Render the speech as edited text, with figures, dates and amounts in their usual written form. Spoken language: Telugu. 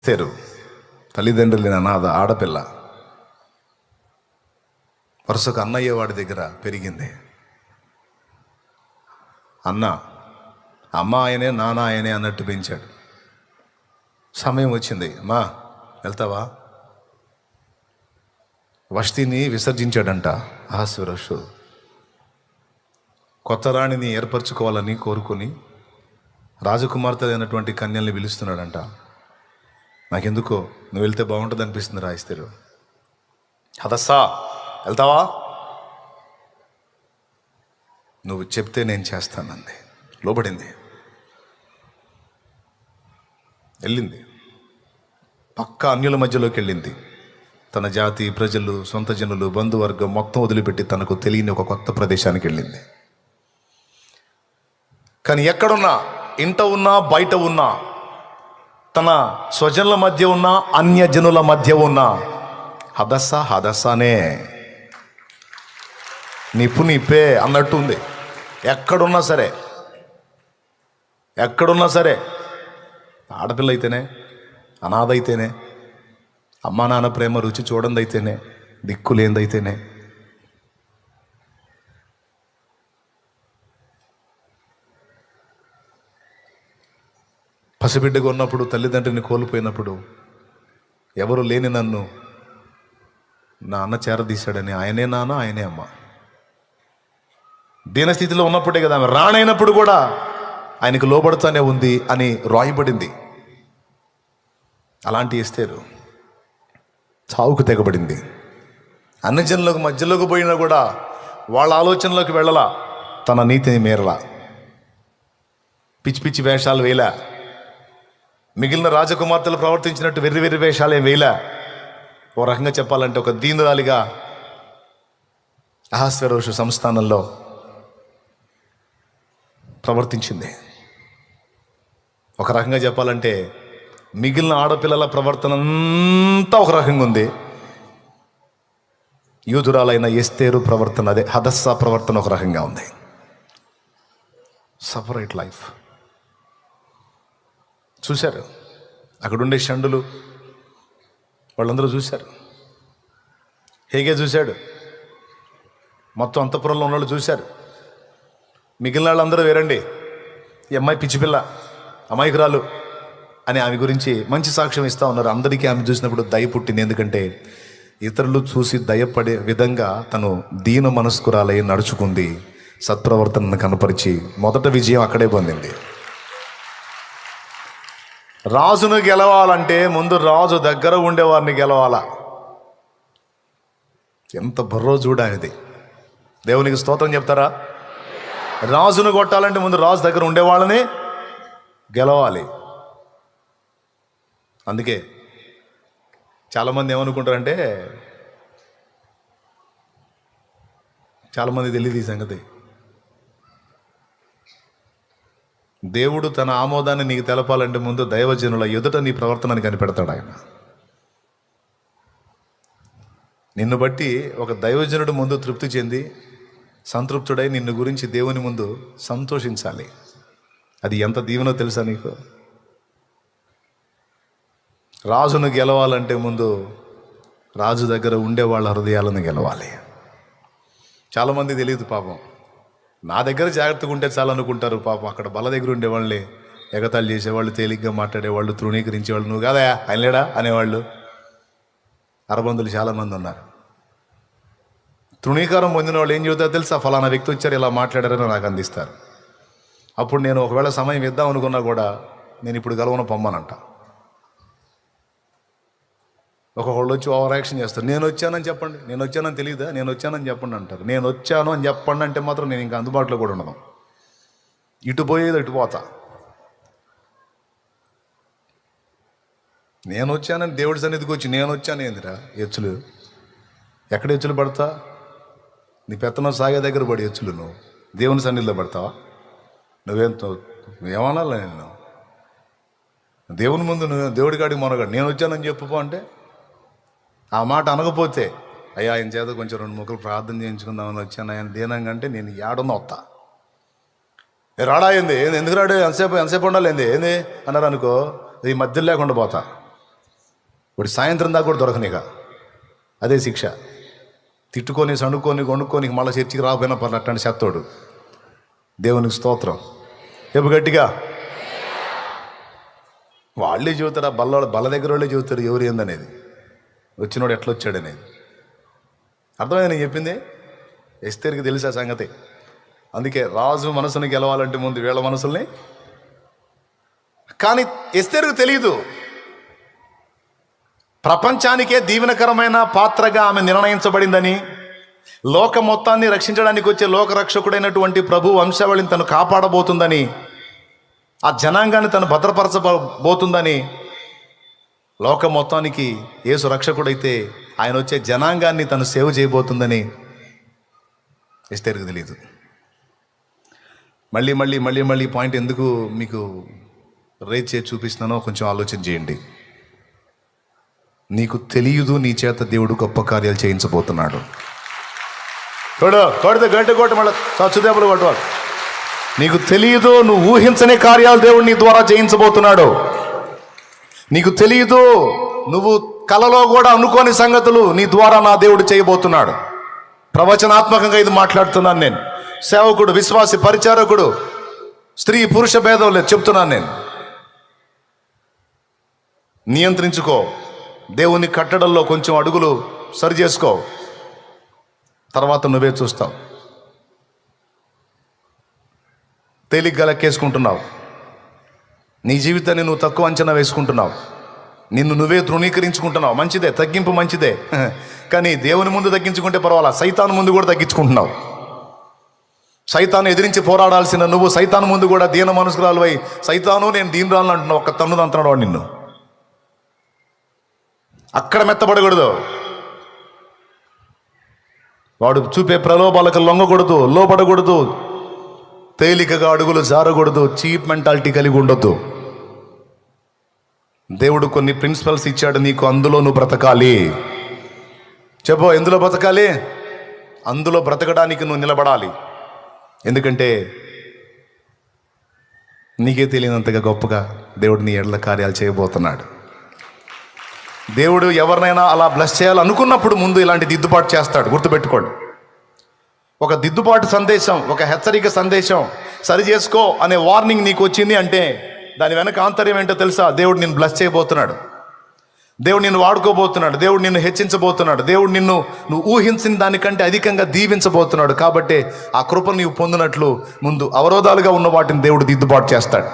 ఎస్తేరు తల్లిదండ్రులు లేని అనాథ ఆడపిల్ల, వరుసకు అన్నయ్య వాడి దగ్గర పెరిగింది. అమ్మ ఆయనే నాన్న ఆయనే అన్నట్టు పెంచాడు. సమయం వచ్చింది, అమ్మా వెళ్తావా? వష్టిని విసర్జించాడంట అహస్వేరోషు. కొత్త రాణిని ఏర్పరచుకోవాలని కోరుకొని రాజకుమార్తె అయినటువంటి కన్యల్ని పిలుస్తున్నాడంట. నాకెందుకో నువ్వు వెళ్తే బాగుంటుంది అనిపిస్తుంది రా ఎస్తేరు. హదస్సా వెళ్తావా? నువ్వు చెప్తే నేను చేస్తానంది. లోబడింది, వెళ్ళింది. పక్క అన్యుల మధ్యలోకి వెళ్ళింది. తన జాతి, ప్రజలు, సొంత జనులు, బంధువర్గం మొత్తం వదిలిపెట్టి తనకు తెలియని ఒక కొత్త ప్రదేశానికి వెళ్ళింది. కానీ ఎక్కడున్నా, ఇంట ఉన్నా బయట ఉన్నా, తన స్వజనుల మధ్య ఉన్నా అన్యజనుల మధ్య ఉన్నా హదస్సానే నిప్పే అన్నట్టు ఉంది. ఎక్కడున్నా సరే ఆడపిల్ల అయితేనే, అనాథ అయితేనే, అమ్మా నాన్న ప్రేమ రుచి చూడందైతేనే, దిక్కులేందైతేనే, పసిబిడ్డగా ఉన్నప్పుడు, తల్లిదండ్రిని కోల్పోయినప్పుడు, ఎవరు లేని నన్ను నా అన్న చేరదీశాడని ఆయనే నాన్న ఆయనే అమ్మ. దీనస్థితిలో ఉన్నప్పుడే కదా ఆమె రాణైనప్పుడు కూడా ఆయనకు లోబడుతూనే ఉంది అని రాయబడింది. అలాంటి ఎస్తేరు చావుకు తెగబడింది. అన్ని జనులకు మధ్యలోకి పోయినా కూడా వాళ్ళ ఆలోచనలోకి వెళ్ళలా, తన నీతిని మేరలా, పిచ్చి పిచ్చి వేషాలు వేయలే, మిగిలిన రాజకుమార్తెలు ప్రవర్తించినట్టు వెర్రి వేషాలేం వేయలే. ఓ రకంగా చెప్పాలంటే ఒక దీనురాలిగా అహస్వేరోషు సంస్థానంలో ప్రవర్తించింది. ఒక రకంగా చెప్పాలంటే మిగిలిన ఆడపిల్లల ప్రవర్తన అంతా ఒక రకంగా ఉంది. యూదురాలైన ఎస్తేరు ప్రవర్తన, అదే హదస్సా ప్రవర్తన ఒక రకంగా ఉంది. Separate life. చూశారు అక్కడుండే షండులు, వాళ్ళందరూ చూశారు. హేగే చూశాడు, మొత్తం అంతఃపురంలో ఉన్న వాళ్ళు చూశారు. మిగిలిన వాళ్ళందరూ వేరండి, ఈ అమ్మాయి పిచ్చిపిల్ల, అమాయకురాలు అని ఆమె గురించి మంచి సాక్ష్యం ఇస్తూ ఉన్నారు. అందరికీ ఆమె చూసినప్పుడు దయ పుట్టింది. ఎందుకంటే ఇతరులు చూసి దయపడే విధంగా తను దీన మనస్కురాలై నడుచుకుంది, సత్ప్రవర్తనను కనపరిచి మొదట విజయం అక్కడే పొందింది. రాజును గెలవాలంటే ముందు రాజు దగ్గర ఉండేవారిని గెలవాలా. ఎంత బుర్రో చూడాలి. దేవునికి స్తోత్రం చెప్తారా? రాజును కొట్టాలంటే ముందు రాజు దగ్గర ఉండేవాళ్ళని గెలవాలి. అందుకే చాలామంది ఏమనుకుంటారంటే, చాలామంది తెలియదు ఈ సంగతి. దేవుడు తన ఆమోదాన్ని నీకు తెలపాలంటే ముందు దైవజనుల ఎదుట నీ ప్రవర్తనని కనిపెడతాడు ఆయన. నిన్ను బట్టి ఒక దైవజనుడు ముందు తృప్తి చెంది సంతృప్తుడై నిన్ను గురించి దేవుని ముందు సంతోషించాలి. అది ఎంత దీవెనో తెలుసా నీకు? రాజును గెలవాలంటే ముందు రాజు దగ్గర ఉండే వాళ్ళ హృదయాలను గెలవాలి. చాలామంది తెలియదు పాపం. నా దగ్గర జాగ్రత్తగా ఉంటే చాలా అనుకుంటారు. పాపం అక్కడ బల దగ్గర ఉండేవాళ్ళే ఎగతాళి చేసేవాళ్ళు, తేలిగ్గా మాట్లాడేవాళ్ళు, తృణీకరించేవాళ్ళు, నువ్వు కాదా ఆయన లేడా అనేవాళ్ళు అరబందులు చాలామంది ఉన్నారు. తృణీకారం పొందిన వాళ్ళు ఏం చెబుతారో తెలుసా? ఫలానా వ్యక్తి వచ్చారు, ఇలా మాట్లాడారని నాకు అందిస్తారు. అప్పుడు నేను ఒకవేళ సమయం ఇద్దాం అనుకున్నా కూడా నేను ఇప్పుడు గెలవను పొమ్మనంట. ఒకళ్ళు వచ్చి ఓవర్ యాక్షన్ చేస్తారు. నేను వచ్చానని చెప్పండి, నేను వచ్చానని తెలియదా, నేను వచ్చానని చెప్పండి అంటారు. నేను వచ్చాను అని చెప్పండి అంటే మాత్రం నేను ఇంకా అందుబాటులో కూడా ఉండను. ఇటు పోయేది ఇటు పోతా. నేను వచ్చానని దేవుడి సన్నిధికి వచ్చి నేను వచ్చాను ఏందిరా ఎచ్చులు? ఎక్కడ ఎచ్చులు పడతా? నీ పెత్తనం సాగే దగ్గర పడి ఎచ్చులు నువ్వు దేవుని సన్నిధిలో పడతావా? ఏమనాలి? నేను దేవుని ముందు నువ్వు దేవుడి కాడికి మొనగాడు నేను వచ్చానని చెప్పుకో అంటే, ఆ మాట అనకపోతే అయ్యా ఆయన చేత కొంచెం 2 ముక్కలు ప్రార్థన చేయించుకుందామని వచ్చాను ఆయన దీనంగా అంటే నేను ఏడున్నా వస్తా. రాడా ఏంది, ఎందుకు రాడు, ఎంతసేపు ఉండాలి ఏంది అన్నారు అనుకో, ఈ మధ్యలో లేకుండా పోతా. వాడు సాయంత్రం దాకా కూడా దొరకనిక. అదే శిక్ష. తిట్టుకొని సణుకొని కొనుక్కొని మళ్ళీ చర్చికి రాకపోయినా పర్లేదు అట్లాంటి చెత్తోడు. దేవునికి స్తోత్రం. ఎప్పుడు గట్టిగా వాళ్ళే చెబుతారు, ఆ బల్ల దగ్గర వాళ్ళే చెబుతారు ఎవరు ఏందనేది, వచ్చినోడు ఎట్లా వచ్చాడనేది. అర్థమైంది నేను చెప్పింది? ఎస్తేరుకి తెలుసా సంగతి. అందుకే రాజు మనసుని గెలవాలంటే ముందు వీళ్ళ మనసుల్ని. కానీ ఎస్తేరుకు తెలియదు, ప్రపంచానికే దీవెనకరమైన పాత్రగా ఆమె నిర్ణయించబడిందని, లోక మొత్తాన్ని రక్షించడానికి వచ్చే లోకరక్షకుడైనటువంటి ప్రభు వంశావళిని తను కాపాడబోతుందని, ఆ జనాంగాన్ని తను భద్రపరచబోతుందని, లోక మొత్తానికి యేసు రక్షకుడైతే ఆయన వచ్చే జనాంగాన్ని తను సేవ్ చేయబోతుందని ఎస్తేరుకు తెలియదు. మళ్ళీ మళ్ళీ మళ్ళీ మళ్ళీ పాయింట్ ఎందుకు మీకు రేట్ చేసి చూపిస్తున్నానో కొంచెం ఆలోచన చేయండి. నీకు తెలియదు నీ చేత దేవుడు గొప్ప కార్యాలు చేయించబోతున్నాడు. కొడితే గంట కొట్ట మళ్ళీ చచ్చుదేపులు కొట్టవాలి. నీకు తెలియదు, నువ్వు ఊహించని కార్యాలు దేవుడు నీ ద్వారా చేయించబోతున్నాడు. నీకు తెలియదు, నువ్వు కలలో కూడా అనుకోని సంగతులు నీ ద్వారా నా దేవుడు చేయబోతున్నాడు. ప్రవచనాత్మకంగా ఇది మాట్లాడుతున్నాను నేను. సేవకుడు, విశ్వాసి, పరిచారకుడు, స్త్రీ పురుష భేదం లేదు చెప్తున్నాను నేను. నియంత్రించుకో. దేవుని కట్టడంలో కొంచెం అడుగులు సరి చేసుకో, తర్వాత నువ్వే చూస్తావు. తేలిగ్గా లెక్కేసుకుంటున్నావు, నీ జీవితాన్ని నువ్వు తక్కువ అంచనా వేసుకుంటున్నావు, నిన్ను నువ్వే తృణీకరించుకుంటున్నావు. మంచిదే, తగ్గింపు మంచిదే. కానీ దేవుని ముందు తగ్గించుకుంటే పర్వాలా, సైతాను ముందు కూడా తగ్గించుకుంటున్నావు. సైతాను ఎదిరించి పోరాడాల్సిన నువ్వు సైతాను ముందు కూడా దీన మనసుకురాలు అయి, సైతాను నేను దీనురాలను అంటున్నావు. ఒక్క తన్నుది అంటున్నాడు వాడు నిన్ను. అక్కడ మెత్తబడకూడదు. వాడు చూపే ప్రలోభాలకు లొంగకూడదు, లోపడకూడదు, తేలికగా అడుగులు జారకూడదు, చీప్ మెంటాలిటీ కలిగి ఉండొద్దు. దేవుడు కొన్ని ప్రిన్సిపల్స్ ఇచ్చాడు నీకు, అందులో నువ్వు బ్రతకాలి. చెప్పు, ఎందులో బ్రతకాలి? అందులో బ్రతకడానికి నువ్వు నిలబడాలి. ఎందుకంటే నీకే తెలియనంతగా గొప్పగా దేవుడు నీ ఎడల కార్యాలు చేయబోతున్నాడు. దేవుడు ఎవరినైనా అలా బ్లెస్ చేయాలనుకున్నప్పుడు ముందు ఇలాంటి దిద్దుబాటు చేస్తాడు. గుర్తుపెట్టుకోండి. ఒక దిద్దుబాటు సందేశం, ఒక హెచ్చరిక సందేశం, సరి చేసుకో అనే వార్నింగ్ నీకు వచ్చింది అంటే దాని వెనక ఆంతర్యం ఏంటో తెలుసా? దేవుడు నిన్ను బ్లెస్ చేయబోతున్నాడు, దేవుడు నిన్ను వాడుకోబోతున్నాడు, దేవుడు నిన్ను హెచ్చించబోతున్నాడు, దేవుడు నువ్వు ఊహించిన దానికంటే అధికంగా దీవించబోతున్నాడు. కాబట్టి ఆ కృపను నీవు పొందినట్లు ముందు అవరోధాలుగా ఉన్న వాటిని దేవుడు దిద్దుబాటు చేస్తాడు.